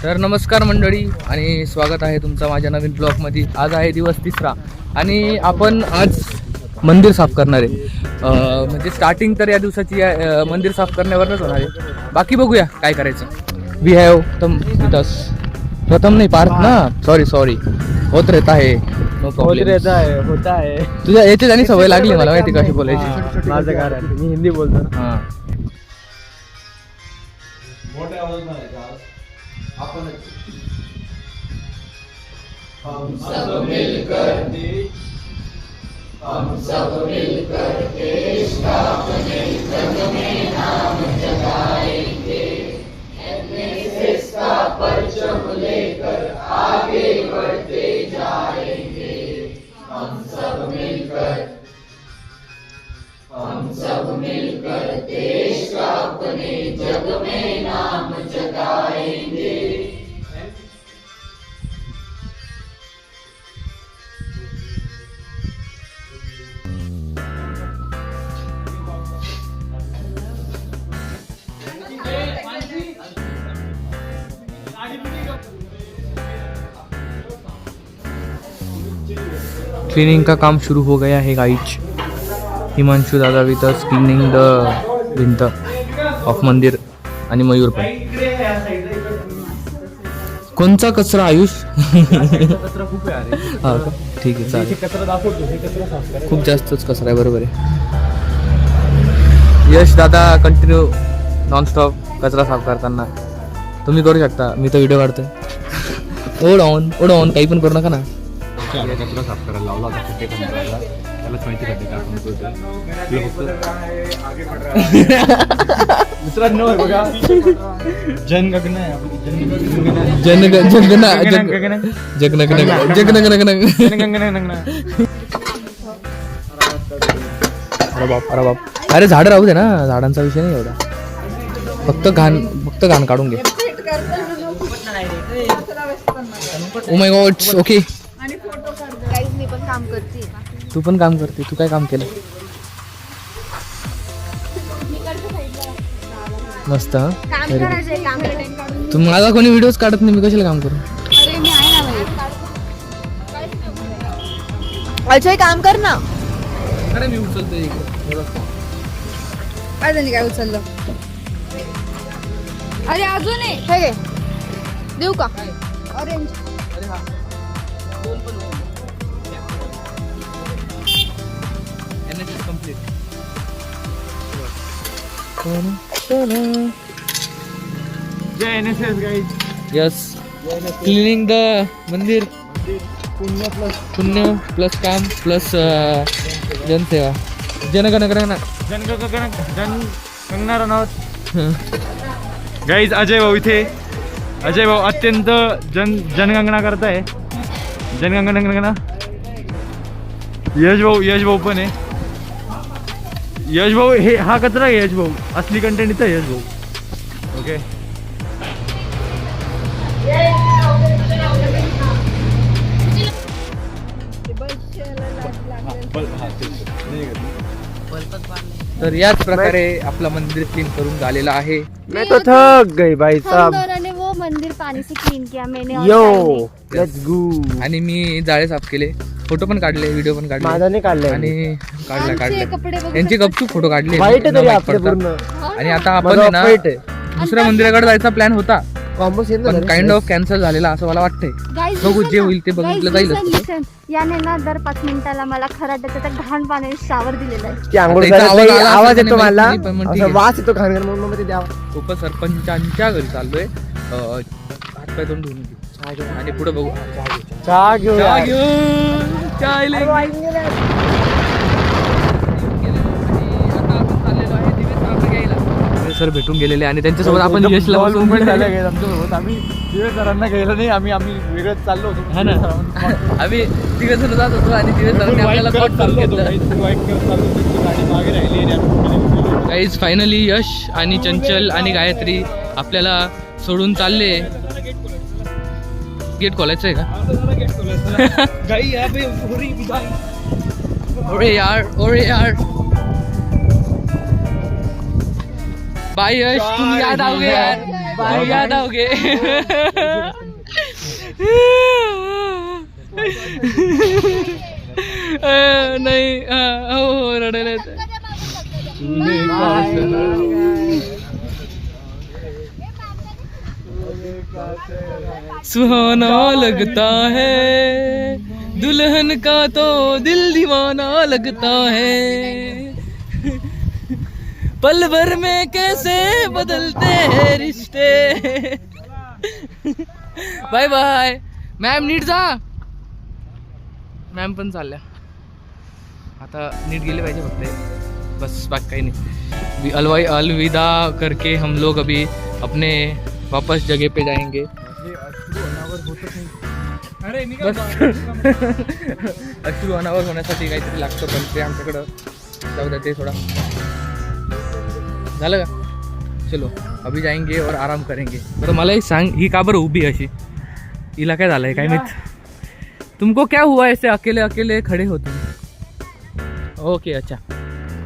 तर नमस्कार मंडळी आणि स्वागत आहे तुमचं माझ्या नवीन ब्लॉगमध्ये. आज आहे दिवस 3रा आणि आपण आज मंदिर साफ करणार आहे. म्हणजे स्टार्टिंग तर या दिवसाची मंदिर साफ करण्यावरच होणार आहे. बाकी बघूया काय करायचं. वी हॅव प्रथम नाही पार्थ ना, सॉरी होत रहता है, नो प्रॉब्लेम. होता है. तुझ्या याची आणि सवय लागली मला माहिती कशी बोलायची. माझं कारण मी हिंदी बोलतो ना. हां हम सब मिलकर देश का अपने जग में नाम जगाएंगे. एनएसएस का परचम लेकर आगे बढ़ते जाएंगे. हम सब मिलकर देश का अपने जग में नाम जगाएंगे. क्लीनिंग का काम शुरू हो गया है गाइज. हिमांशु दादा विथ अस क्लीनिंग द भिंत ऑफ मंदिर आणि मयूर पण. कोणचा कचरा आयुष? कचरा खूप आहे अरे. हा का? ठीक आहे चालेल. कचरा दाखवतो हे कचरा साफ करा. खूप जास्तच कचरा आहे. बरोबर आहे. यश दादा कंटिन्यू नॉनस्टॉप कचरा साफ करताना. तुम्ही करू शकता, मी तर व्हिडिओ काढतोय. ओढ ऑन काही पण करू नका ना. कचरा साफ करायला लावला होता कुठे पण करायला. त्यालाच माहिती करते का आपण करतो. दुसरा नंबर बघा. जनगणना आहे आपली. जनगणना. अरे बाप अरे झाड राहू दे ना, झाडांचा विषय नाही एवढा. फक्त घाण काढून घे. Oh my God. ओके तू पण काम करते. तू काय काम केलं? मस्त. तू माझा कोणी व्हिडिओज काढत नाही, मी कशाला काम करू? अजय काम कर ना. अरे मी उचलतोय काय झाली, काय उचललं? अरे अजून हे घे. देऊ का ऑरेंज? जय NSS guys. Yes cleaning the mandir. पुण्य प्लस काम प्लस जनसेवा. जनगणना गाइस. अजय भाऊ इथे. अजय भाऊ अत्यंत जनगणना करताय. जनगणना. यश भाऊ पण आहे. यश भाऊ हे हा कचरा आहे. यश भाऊ असली कंटेंट इथं. यश भाऊ ओके. तर याच प्रकारे आपला मंदिर क्लीन करून झालेला आहे. मैं तो थक गई भाई हम साहब. दोनों ने वो मंदिर पानी से क्लीन किया मैंने और यो साई ने. Let's go. आणि मी जाळे साफ केले, फोटो पण काढले, व्हिडिओ पण काढले. माझा नाही काढलाय आणि आमचे काढले कपडे बघू यांचे शकता. गपचूप फोटो काढले. वाईट तरी माहित आपले पडतं. पूर्ण. आणि आता आपण माझा आहे ना वाईट आहे. दुसऱ्या मंदिराकडे जायचा प्लॅन होता, कॉम्बो सेम पण काइंड ऑफ कॅन्सल झालेला असं मला वाटतंय. Guys, बघू listen जे ना. होईल ते बघितलं Guys, जाईल. listen. याने ना दर 5 मिनिटाला मला खराट्याचा त्या घाण पाण्याने शावर दिलेला आहे. की आंघोळ आता इथं करायला आवाज आला आवाज असेल येतो नाही मला. माहिती, पण ठीक असं आहे. वास येतो घाण म्हणून मग ते द्यावं. उपसरपंचांच्या घरी चाललोय. हातपाय तोंड धुवून घेऊ आणि पुढे बघू. चहा घेऊ. चाय ले. आता आपण चाललेलो आहे दिवे सारखं घ्यायला. सर भेटून गेलेले आणि त्यांच्यासोबत आपण यशला बसून झालं आमच्यासोबत. आम्ही दिवस सरांना गेलो नाही. आम्ही वेगळंच चाललो होतो. हा ना. आम्ही तिघ जण जात होतो आणि तिघ जणांनी आपल्याला कॉट चालू घेतलं. गाईज फायनली यश आणि चंचल आणि गायत्री आपल्याला सोडून चालले. गेट खोलायचं आहे का? ओरे यार बाय यश, तुम याद आओगे यार. याद आओगे. नाही हो रडायला येतं. सुहाना लगता है दुल्हन का तो दिल दीवाना लगता है. पल भर में कैसे बदलते हैं रिश्ते. Bye bye ma'am. नीट जा. मॅम पण चालल्या आता. नीट गेले पाहिजे फक्त, बस बाकी काही नाही. अलविदा करके हम लोग अभी अपने वापस जगह पे जाएंगे. बस अश्रू अनावर होण्यासाठी काहीतरी लागतं, पण ते आमच्याकडं जाऊ द्या, ते थोडा झालं का. चलो अभी जाएंगे और आराम करेंगे. बरं मला एक सांग, ही का बरं उभी अशी, हिला काय झालंय काय माहित. तुमको क्या हुआ ऐसे अकेले अकेले खड़े हो तुम. ओके अच्छा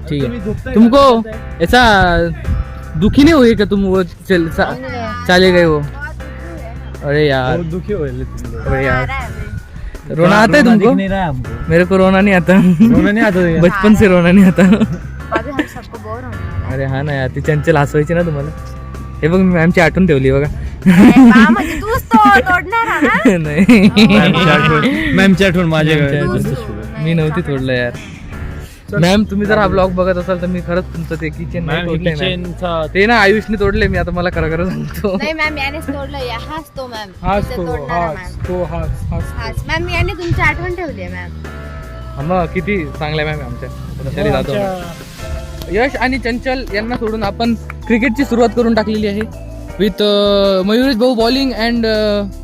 ठीक है. तुमको ऐसा दुखी नहीं हुई क्या तुम वो चले गए वो. अरे यार दुखी हो अरे यार रोना आता है तुमको. नहीं रहा हमको. मेरे को रोना नहीं आता. रोना नहीं आता. बचपन से रोना नहीं आता. हम सबको बोर होणार. अरे हा ना यार, ती चंचल हसवायची ना तुम्हाला. हे बघ मी आमची आठवण ठेवली बघा. म्हणजे तूच तोडणार ना. नाही मॅमची आठवण माझ्याकडे. मी नव्हती तोडलं यार. मॅम तुम्ही जर हा ब्लॉग बघत असाल तर मी खरंच तुमचं ते किचन ते ना आयुषने तोडले. मी आता मला खरं खरं सांगतो. नाही मॅम यानेच तोडलं. हाच तो मॅम. हाच मॅम याने तुमची आठवण ठेवली आहे मॅम. हा मग किती चांगल्या मॅम आमच्या. चली जातो. यश आणि चंचल यांना सोडून आपण क्रिकेटची सुरुवात करून टाकलेली आहे. विथ मयुरेश भाऊ बॉलिंग अँड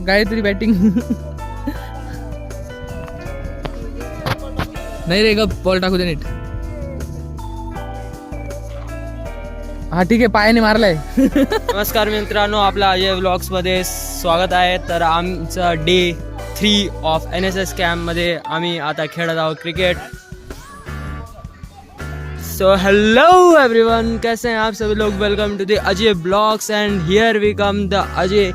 गायत्री बॅटिंग. नाही रे ग बॉल टाकू दे नीट. हा ठीक आहे पायाने मारलाय. नमस्कार मित्रांनो, आपल्या अजय व्लॉग्समध्ये स्वागत आहे. तर आमचा डे 3 ऑफ NSS कॅम्पमध्ये आम्ही आता खेळत आहोत क्रिकेट. सो हेलो एवरीवन, कैसे हैं आप सभी लोग. Welcome to the Ajay blogs and here we come the Ajay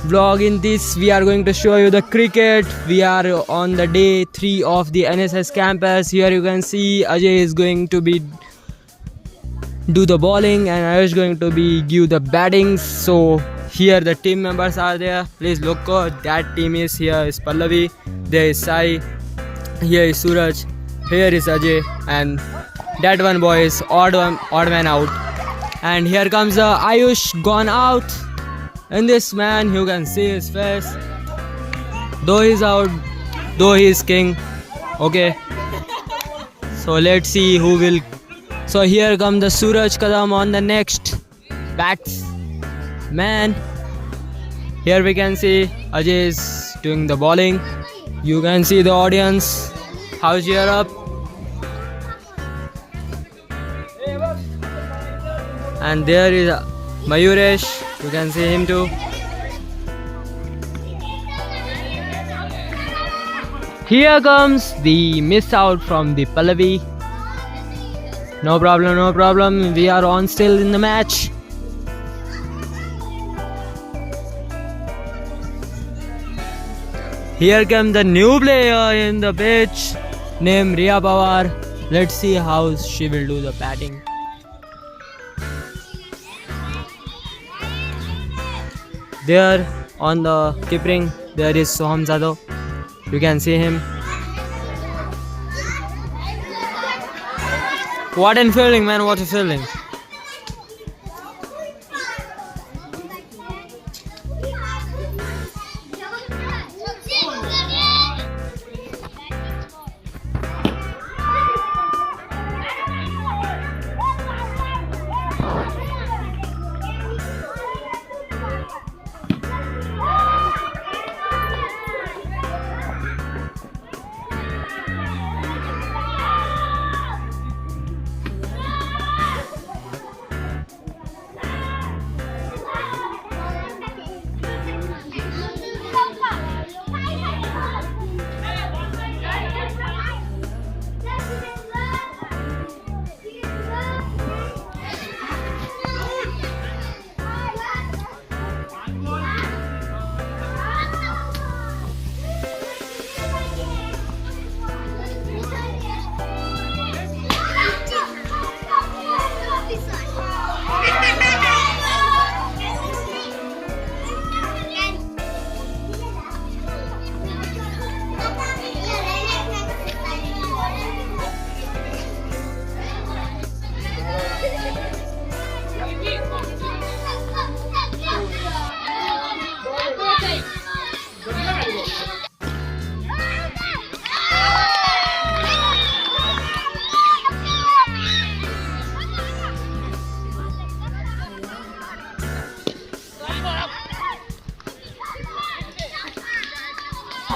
vlog. In this we are going to show you the cricket. We are on the day 3 of the NSS campus. Here you can see Ajay is going to be do the bowling and I is going to be give the batting. So here the team members are there. Please look out. That team is here is Pallavi, there is Sai, here is Suraj, here is Ajay, and that one boy is odd man out. And here comes Ayush gone out. And this man, you can see his face. Though he's out, though he's king. Okay. So let's see who will. So here come the Suraj Kadam on the next batsman. Here we can see Ajay is doing the bowling. You can see the audience. How's cheer up? And there is Mayuresh. You can see him too. Here comes the miss out from the Pallavi. No problem, no problem. We are on still in the match. Here comes the new player in the pitch named Riya Pawar. Let's see how she will do the batting. There on the keeping there is Soham Jadhav. You can see him. What in fielding, man, what a fielding.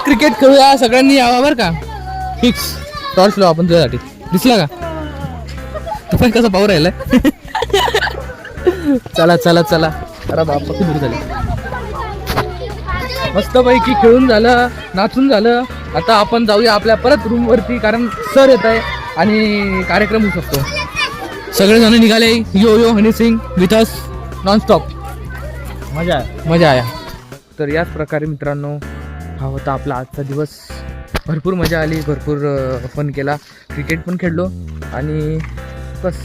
Cricket खेळूया, सगळ्यांनी यावं बरं का. Fix torch लावू आपण तुझ्यासाठी. दिसला का तू पण कसा पाहू राहिलाय. चला चला चला. अरे बाप किती दूर झाले. मस्तपैकी खेळून झालं, नाचून झालं. आता आपण जाऊया आपल्या परत रूम वरती, कारण सर येत आहे आणि कार्यक्रम होऊ शकतो. सगळेजण निघाले. यो यो हनी सिंग विथ अस नॉनस्टॉप. मजा आया. तर याच प्रकारे मित्रांनो हा होता आपला आजचा दिवस. भरपूर मजा आली, भरपूर फन केला, क्रिकेट पण खेळलो आणि बस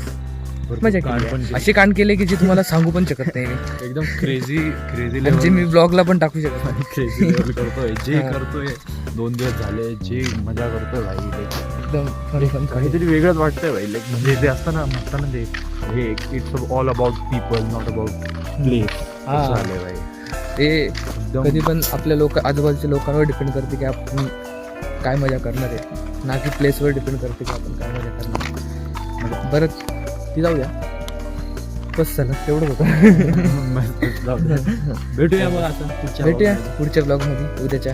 मजा केली. असे कांड केले की जे तुम्हाला सांगू पण शकत नाही. एकदम क्रेझी म्हणजे मी ब्लॉगला पण टाकू शकत नाही. क्रेझी लेवल करतोय जे करतोय. 2 दिवस झाले जे मजा करतोय भाई. एकदम फन काहीतरी वेगळंच वाटतंय भाई. लाईक म्हणजे ते असताना म्हणताना ते हे it's all about people not about play झाले भाई. ते कधी पण आपल्या आजूबाजूच्या लोकांवर डिपेंड करते की आपण काय मजा करणार आहे, ना की प्लेसवर डिपेंड करते की आपण काय मजा करणार आहे. बरं ती जाऊया. बस झालं तेवढंच होतं. भेटूया मग आता भेटूया पुढच्या ब्लॉगमध्ये उद्याच्या.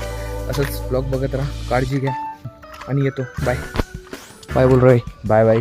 असंच ब्लॉग बघत राहा. काळजी घ्या आणि येतो. बाय बाय बोल रे. Bye bye.